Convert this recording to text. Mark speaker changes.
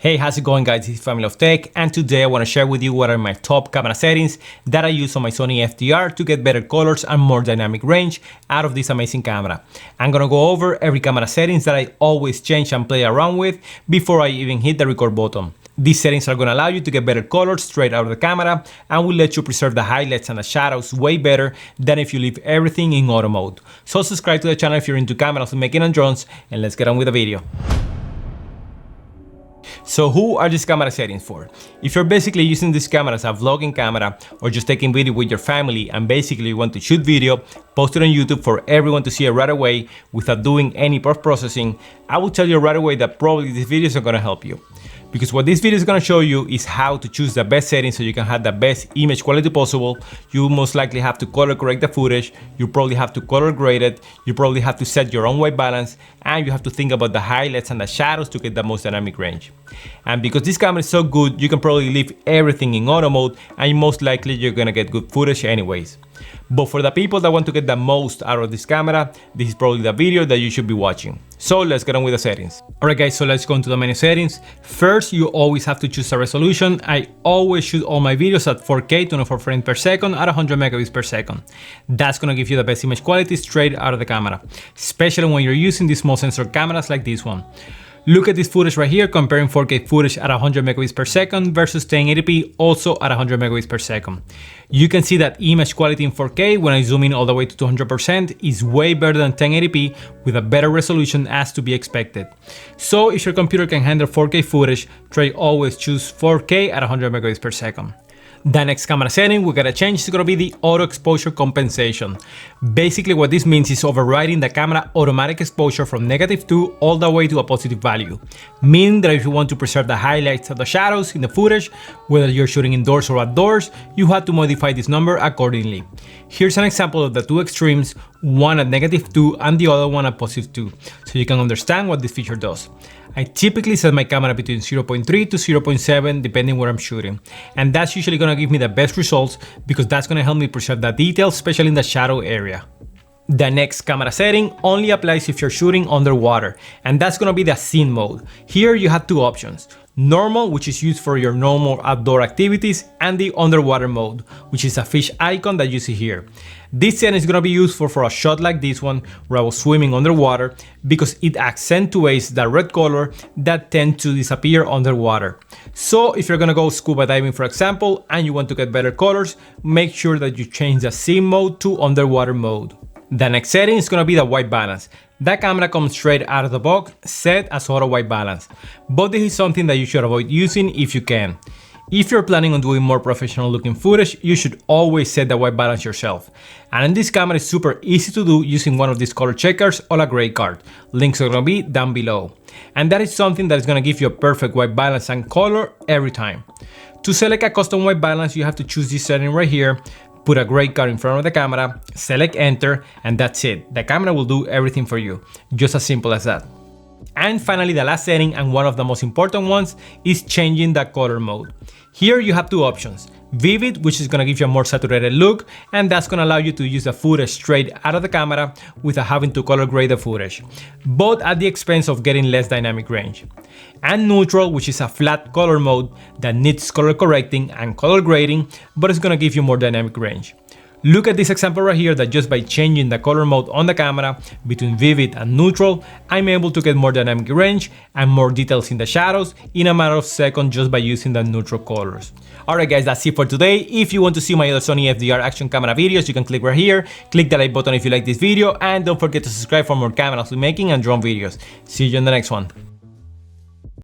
Speaker 1: Hey, how's it going guys? This is Family of Tech, and today I want to share with you what are my top camera settings that I use on my Sony FDR to get better colors and more dynamic range out of this amazing camera. I'm gonna go over every camera settings that I always change and play around with before I even hit the record button. These settings are gonna allow you to get better colors straight out of the camera and will let you preserve the highlights and the shadows way better than if you leave everything in auto mode. So subscribe to the channel if you're into cameras, making and drones, and let's get on with the video. So who are these camera settings for? If you're basically using this camera as a vlogging camera or just taking video with your family and basically you want to shoot video, post it on YouTube for everyone to see it right away without doing any post-processing, I will tell you right away that probably these videos are gonna help you. Because what this video is going to show you is how to choose the best settings so you can have the best image quality possible. You most likely have to color correct the footage, you probably have to color grade it, you probably have to set your own white balance, and you have to think about the highlights and the shadows to get the most dynamic range. And because this camera is so good, you can probably leave everything in auto mode and most likely you're going to get good footage anyways. But for the people that want to get the most out of this camera, this is probably the video that you should be watching. So let's get on with the settings. Alright guys, so let's go into the menu settings. First, you always have to choose a resolution. I always shoot all my videos at 4K 24 frames per second at 100 megabits per second. That's gonna give you the best image quality straight out of the camera, especially when you're using these small sensor cameras like this one. Look at this footage right here, comparing 4K footage at 100 megabits per second versus 1080p also at 100 megabits per second. You can see that image quality in 4K when I zoom in all the way to 200% is way better than 1080p with a better resolution as to be expected. So if your computer can handle 4K footage, try always choose 4K at 100 megabits per second. The next camera setting we gotta change is gonna be the auto exposure compensation. Basically what this means is overriding the camera automatic exposure from -2 all the way to a positive value. Meaning that if you want to preserve the highlights of the shadows in the footage, whether you're shooting indoors or outdoors, you have to modify this number accordingly. Here's an example of the two extremes, one at -2 and the other one at +2, so you can understand what this feature does. I typically set my camera between 0.3 to 0.7 depending where I'm shooting, and that's usually gonna give me the best results because that's gonna help me preserve the details, especially in the shadow area. The next camera setting only applies if you're shooting underwater, and that's gonna be the scene mode. Here you have two options. Normal, which is used for your normal outdoor activities, and the underwater mode, which is a fish icon that you see here. This setting is gonna be useful for a shot like this one, where I was swimming underwater, because it accentuates the red color that tends to disappear underwater. So if you're gonna go scuba diving, for example, and you want to get better colors, make sure that you change the scene mode to underwater mode. The next setting is gonna be the white balance. That camera comes straight out of the box, set as auto white balance. But this is something that you should avoid using if you can. If you're planning on doing more professional looking footage, you should always set the white balance yourself. And in this camera it's super easy to do using one of these color checkers or a gray card. Links are gonna be down below. And that is something that is gonna give you a perfect white balance and color every time. To select a custom white balance, you have to choose this setting right here, put a gray card in front of the camera, select enter, and that's it. The camera will do everything for you. Just as simple as that. And finally, the last setting, and one of the most important ones, is changing the color mode. Here you have two options. Vivid, which is gonna give you a more saturated look, and that's gonna allow you to use the footage straight out of the camera without having to color grade the footage, but at the expense of getting less dynamic range. And neutral, which is a flat color mode that needs color correcting and color grading, but it's gonna give you more dynamic range. Look at this example right here that just by changing the color mode on the camera between vivid and neutral, I'm able to get more dynamic range and more details in the shadows in a matter of seconds just by using the neutral colors. Alright guys, that's it for today. If you want to see my other Sony FDR action camera videos, you can click right here, click the like button if you like this video, and don't forget to subscribe for more camera making and drone videos. See you in the next one.